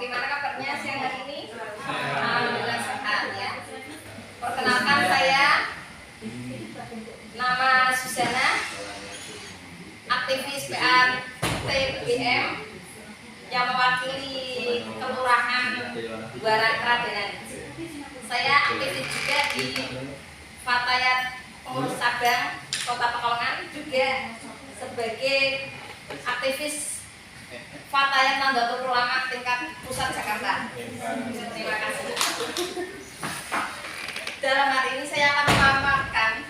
bagaimana kabarnya siang hari ini? Alhamdulillah sehat ya. Perkenalkan saya, nama Susana, aktivis PATBM yang mewakili Kelurahan Barang Kradenan. Saya aktivis juga di Fatayat Pengurus Cabang Kota Pekalongan, juga sebagai aktivis Fatayat Nahdlatul Ulama tingkat pusat Jakarta. Terima kasih. Dalam hari ini saya akan memaparkan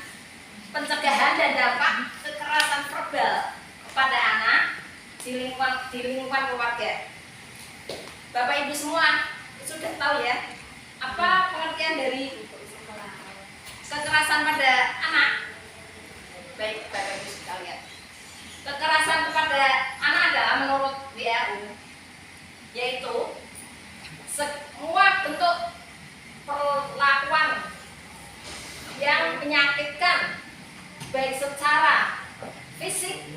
pencegahan dan dampak kekerasan verbal kepada anak di lingkungan keluarga. Bapak Ibu semua sudah tahu ya, apa pengertian dari kekerasan pada anak? Baik Bapak Ibu sekalian, kekerasan kepada anak adalah menurut WHO yaitu semua bentuk perlakuan yang menyakitkan baik secara fisik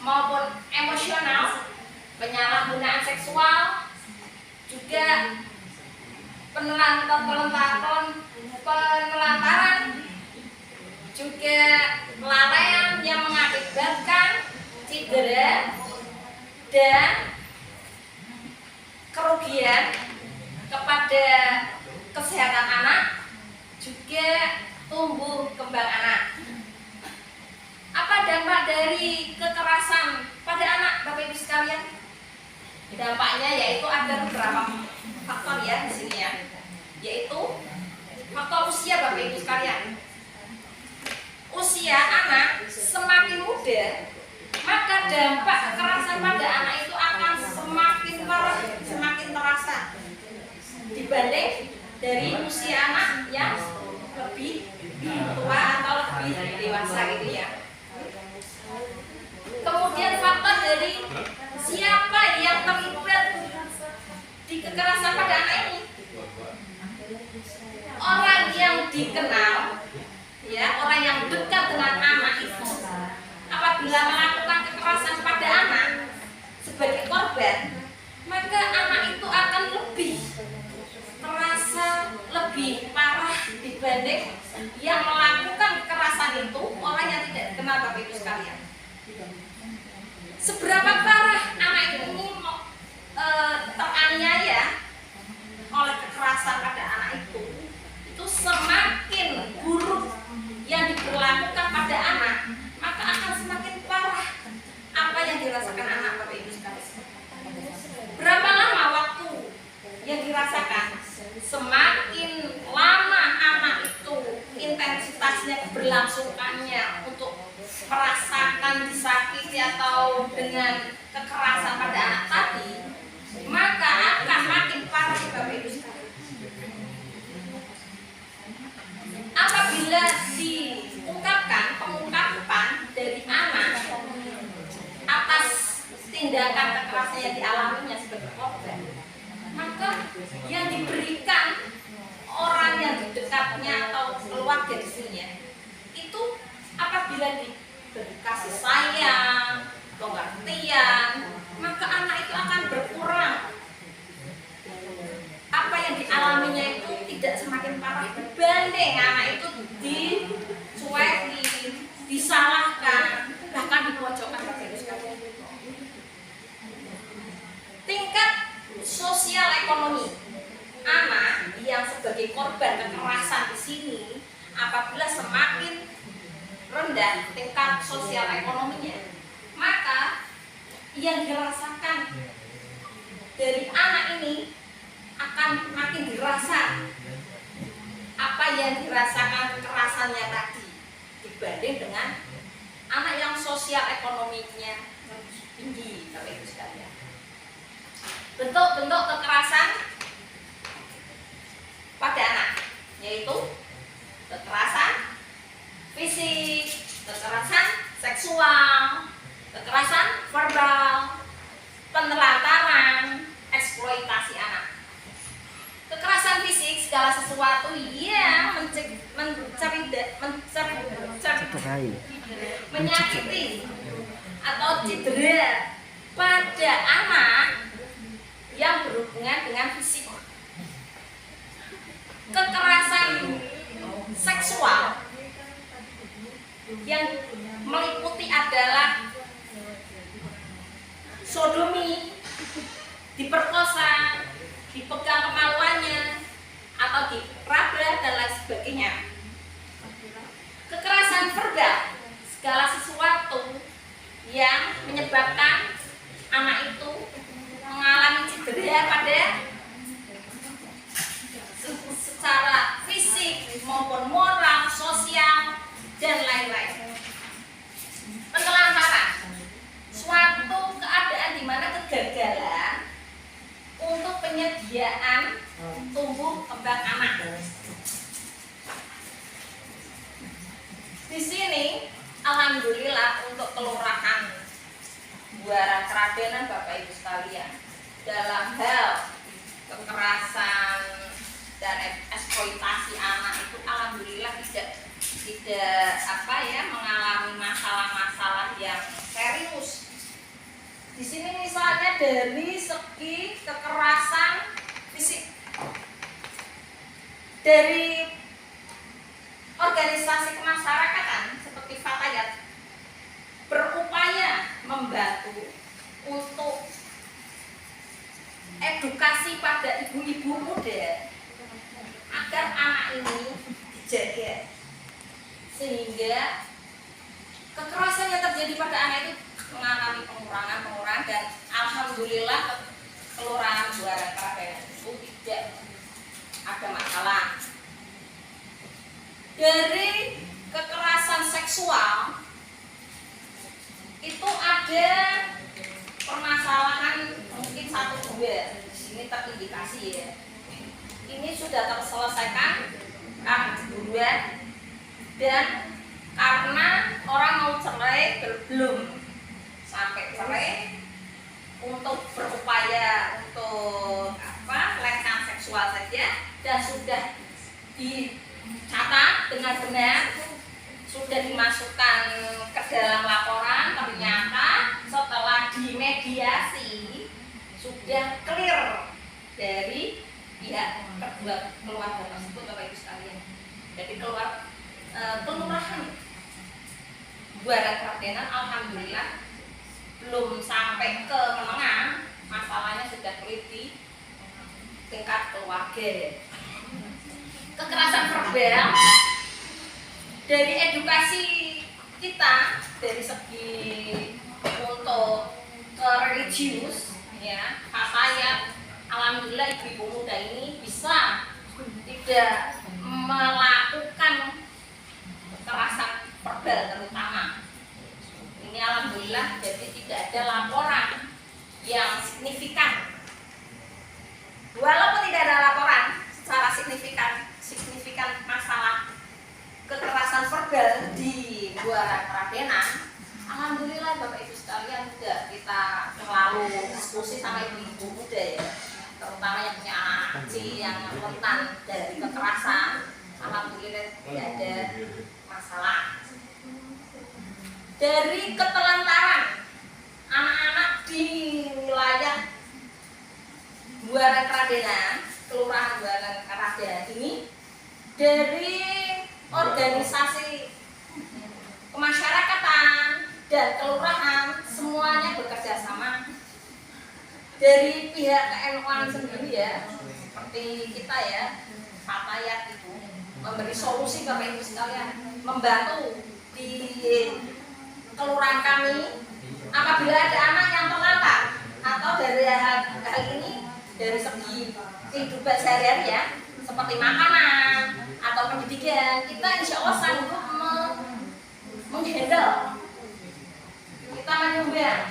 maupun emosional, penyalahgunaan seksual, juga penelantaran, juga kelalaian yang mengakibatkan cedera dan kerugian kepada kesehatan anak, juga tumbuh kembang anak. Apa dampak dari kekerasan pada anak, Bapak Ibu sekalian? Dampaknya yaitu ada beberapa faktor ya di sini ya, yaitu faktor usia, Bapak Ibu sekalian. Usia anak semakin muda, maka dampak kekerasan pada anak itu akan semakin parah, semakin terasa dibanding dari usia anak yang lebih tua atau lebih dewasa gitu ya. Kemudian faktor dari siapa yang terlibat di kekerasan pada anak ini. Orang yang dikenal ya, orang yang dekat dengan anak itu apabila melakukan kekerasan pada anak sebagai korban, maka anak itu akan lebih terasa lebih parah dibanding yang melakukan kekerasan itu orang yang tidak dikenal, Bapak Ibu sekalian. Seberapa parah anak ini teraniaya oleh kekerasan pada anak itu semakin buruk yang diberlakukan pada anak, maka akan semakin parah apa yang dirasakan anak, Bapak Ibu sekalian. Berapa lama waktu yang dirasakan? Semakin lama anak itu intensitasnya, keberlangsungannya untuk merasakan disakiti atau dengan kekerasan pada anak tadi, maka akan makin parah, Bapak Ibu sekalian. Apabila diungkapkan pengungkapan dari anak atas tindakan kekerasan yang dialaminya sebagai korban, maka yang diberikan orang yang di dekatnya atau keluarga di sini itu apabila diberi kasih sayang, pengertian, maka anak itu akan berkurang. Apa yang dialaminya itu tidak semakin parah dibanding anak itu dicuekin, disalahkan, bahkan dipojokkan. Tingkat sosial ekonomi anak yang sebagai korban kekerasan di sini, apabila semakin rendah tingkat sosial ekonominya, maka yang dirasakan dari anak ini akan makin dirasa apa yang dirasakan kekerasannya tadi dibanding dengan anak yang sosial ekonominya tinggi, Bapak Ibu sekalian. Bentuk-bentuk kekerasan pada anak yaitu kekerasan fisik, kekerasan seksual, kekerasan verbal, penelantaran, eksploitasi anak. Kekerasan fisik segala sesuatu yang menyakiti atau cedera pada anak yang berhubungan dengan fisik. Kekerasan seksual yang meliputi adalah sodomi, diperkosa, dipegang kemaluannya, atau diraba dan lain sebagainya. Kekerasan verbal, segala sesuatu yang menyebabkan anak itu mengalami cedera pada secara fisik maupun moral, sosial, dan lain-lain. Penelantaran, suatu keadaan di mana kegagalan untuk penyediaan tumbuh kembang anak. Di sini, alhamdulillah untuk kelurahan Buaran Kradenan, Bapak Ibu sekalian, dalam hal kekerasan dan eksploitasi anak itu alhamdulillah tidak mengalami masalah-masalah yang serius. Di sini misalnya dari segi kekerasan fisik, dari organisasi kemasyarakatan seperti Fatayat berupaya membantu untuk edukasi pada ibu-ibu muda agar anak ini dijaga, sehingga kekerasan yang terjadi pada anak itu mengalami pengurangan dan alhamdulillah kelurahan Buaran Kradenan itu tidak ada masalah. Dari kekerasan seksual itu ada permasalahan mungkin 1-2 di sini terindikasi ya. Ini sudah terselesaikan keguguran dan karena orang mau cerai belum sampai cerai untuk berupaya untuk pelecehan seksual saja dan sudah dicatat dengan benar, sudah dimasukkan ke dalam laporan, ternyata setelah dimediasi sudah clear dari pihak kedua keluarga tersebut, Bapak Ibu sekalian. Jadi kelurahan Buaran Kradenan alhamdulillah belum sampai ke menengah, masalahnya sudah clear di tingkat keluarga. Kekerasan verbal dari edukasi kita dari segi untuk religius ya, Fatayat alhamdulillah ibu-ibu muda ini bisa tidak melakukan kekerasan verbal terutama. Ini alhamdulillah jadi tidak ada laporan yang signifikan. Walaupun tidak ada laporan secara signifikan masalah kekerasan verbal di Buaran Kradenan, alhamdulillah Bapak Ibu sekalian tidak kita selalu diskusi sama ibu-ibu muda ya, terutama yang punya anak kecil yang rentan dari kekerasan, alhamdulillah tidak ada masalah. Dari ketelantaran anak-anak di wilayah Buaran Kradenan, kelurahan Buaran Kradenan ini, dari organisasi kemasyarakatan dan kelurahan semuanya bekerja sama. Dari pihak KNU sendiri ya, seperti kita ya, Fatayat itu memberi solusi Bapak Ibu sekalian, membantu di kelurahan kami apabila ada anak yang terlantar atau dari hal ini dari segi kehidupan sehari-hari ya, seperti makanan atau pendidikan, kita insya Allah sanggup menghandle, kita menyumbang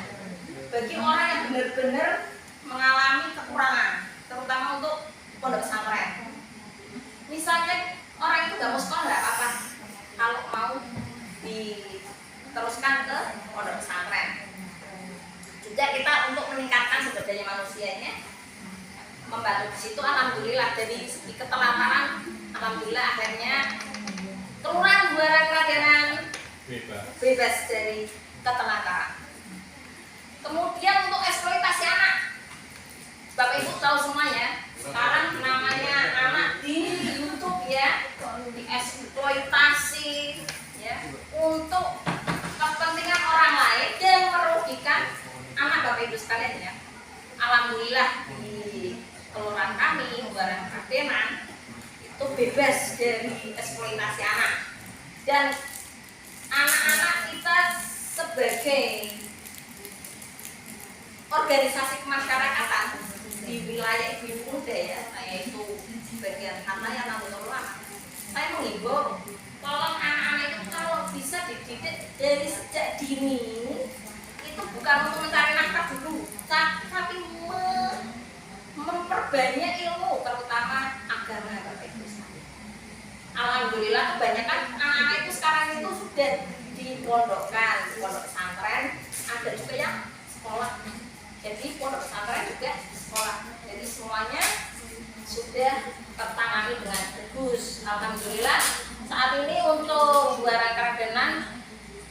bagi orang yang benar-benar mengalami kekurangan, terutama untuk pondok pesantren. Misalnya orang itu nggak mau sekolah nggak apa-apa, kalau mau diteruskan ke pondok pesantren. Juga kita untuk meningkatkan sumber daya manusianya, membantu di situ alhamdulillah. Dari segi ketelantaran alhamdulillah akhirnya kelurahan Buaran Kradenan bebas dari ketelantaran. Kemudian untuk eksploitasi anak, Bapak Ibu tahu semuanya. Sekarang namanya anak di YouTube ya, dieksploitasi ya untuk kepentingan orang lain dan merugikan anak Bapak Ibu sekalian ya. Alhamdulillah di kelurahan kami, Muara Kradenan itu bebas dari eksploitasi anak. Dan anak-anak kita sebagai organisasi kemasyarakatan di wilayah Ibu Muda ya, saya itu bagian katanya Nahdlatul Ulama. Saya menghimbau tolong anak-anak itu kalau bisa dididik dari sejak dini, itu bukan untuk mencari nafkah dulu, tapi memperbanyak ilmu, terutama agama Bapak Ibu sekalian. Alhamdulillah kebanyakan anak-anak itu sekarang itu sudah dipondokkan, di pondok pesantren, ada juga yang sekolah. Jadi pondok pesantren juga sekolah. Jadi semuanya sudah tertangani dengan bagus. Alhamdulillah saat ini untuk Muara Kradenan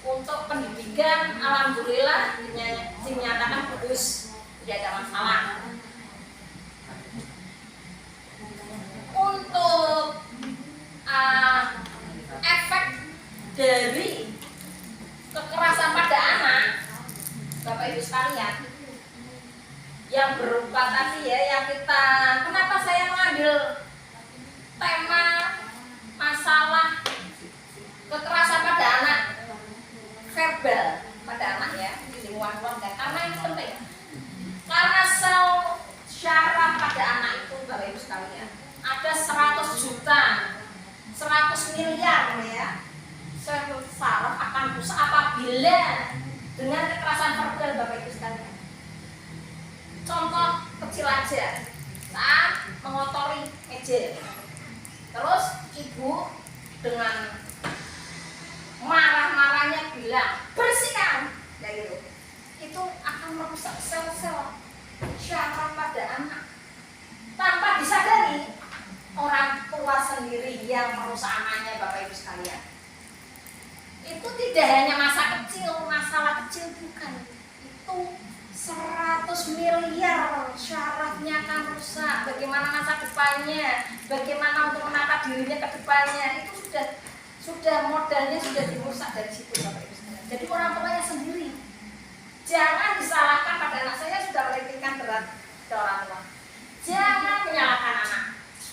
untuk pendidikan alhamdulillah dinyatakan bagus, tidak ada masalah. Untuk efek dari kekerasan pada anak, Bapak Ibu sekalian, yang berupa tadi ya, yang kita, kenapa saya mengambil tema masalah kekerasan pada anak, verbal pada anak ya, di lingkungan keluarga, karena ini penting. Karena sel syaraf pada anak itu Bapak Ibu sekalian ada 100 juta, 100 miliar ya. Sel syaraf akan rusak apabila dengan kekerasan verbal Bapak Ibu sekalian. Contoh kecil aja, saat mengotori meja, terus ibu dengan marah-marahnya bilang bersihkan, ya gitu. Itu akan merusak sel-sel syaraf pada anak. Tanpa disadari, orang tua sendiri yang merusak anaknya Bapak Ibu sekalian. Itu tidak hanya masa kecil, masalah kecil bukan. Itu 100 miliar syarafnya akan rusak. Bagaimana masa depannya, bagaimana untuk menata dirinya ke depannya, itu sudah modalnya sudah dirusak dari situ Bapak Ibu sekalian. Jadi orang tuanya sendiri. Jangan disalahkan pada anak. Saya sudah merintikkan berat ke orang tua. Jangan menyalahkan anak,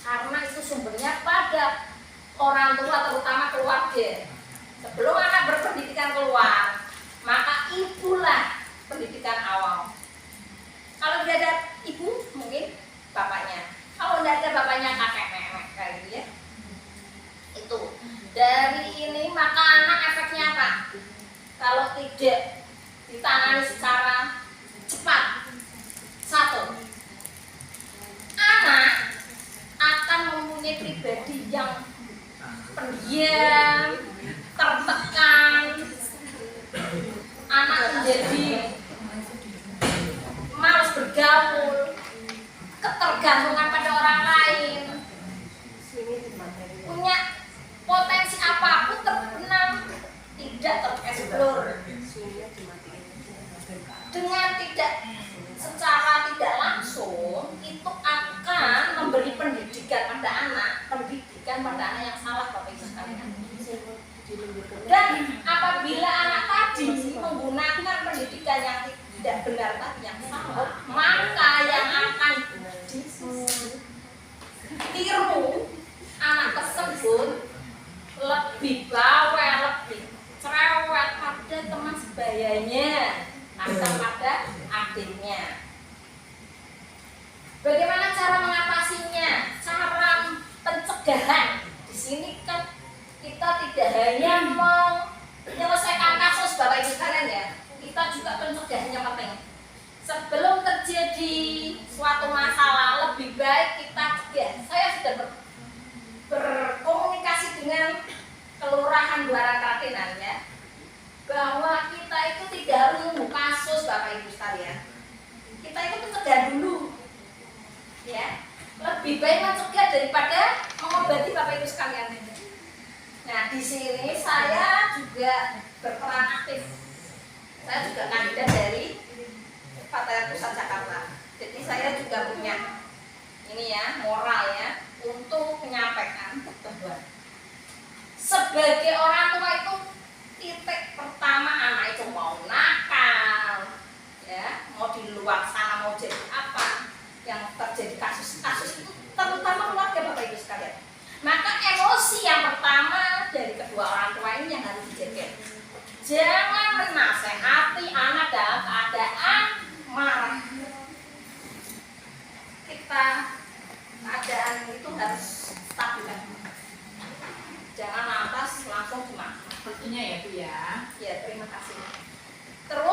karena itu sumbernya pada orang tua, terutama keluarga. Sebelum anak berpendidikan keluar, maka ibulah pendidikan awal. Kalau tidak ada ibu, mungkin bapaknya. Kalau tidak ada bapaknya, kakek nenek kayak gitu ya. Itu dari ini maka anak efeknya apa? Kalau tidak ditangani secara cepat, satu, anak akan mempunyai pribadi yang pendiam, tertekan. Anak menjadi malas bergaul, ketergantungan pada orang lain, punya potensi apapun terbenam, tidak tereksplor. Dengan tidak secara tidak langsung itu akan memberi pendidikan pada anak yang salah Bapak Ibu sekalian. Dan apabila anak tadi menggunakan pendidikan yang tidak benar tadi, yang salah, maka yang akan ditiru anak tersebut lebih bawel, lebih cerewet pada teman sebayanya atau pada adiknya. Bagaimana cara mengatasinya? Cara pencegahan. Di sini kan kita tidak hanya menyelesaikan kasus Bapak Ibu sekalian ya, kita juga pencegahannya penting. Sebelum terjadi suatu masalah, lebih baik kita cegah. Saya sudah berkomunikasi dengan Kelurahan Muara Kradenan ya, bahwa kita itu tidak harus menunggu kasus Bapak Ibu sekalian. Kita itu mencegah dulu, ya. Lebih baik mencegah daripada mengobati Bapak Ibu sekalian. Nah di sini saya juga berperan aktif. Saya juga kandidat dari Partai Pusat Jakarta. Jadi saya juga punya ini ya, moral ya, untuk menyampaikan bahwa sebagai orang tua itu titik pertama anak itu mau nakal, ya, mau di luar sana mau jadi apa, yang terjadi kasus-kasus itu terutama keluarga Bapak Ibu sekalian. Maka emosi yang pertama dari kedua orang tua ini yang harus dijaga. Jangan menasehati anak dalam keadaan marah. Keadaan itu harus stabil. Jangan lantas langsung dimakan. Tentunya ya Bu ya. Ya, terima kasih. Terus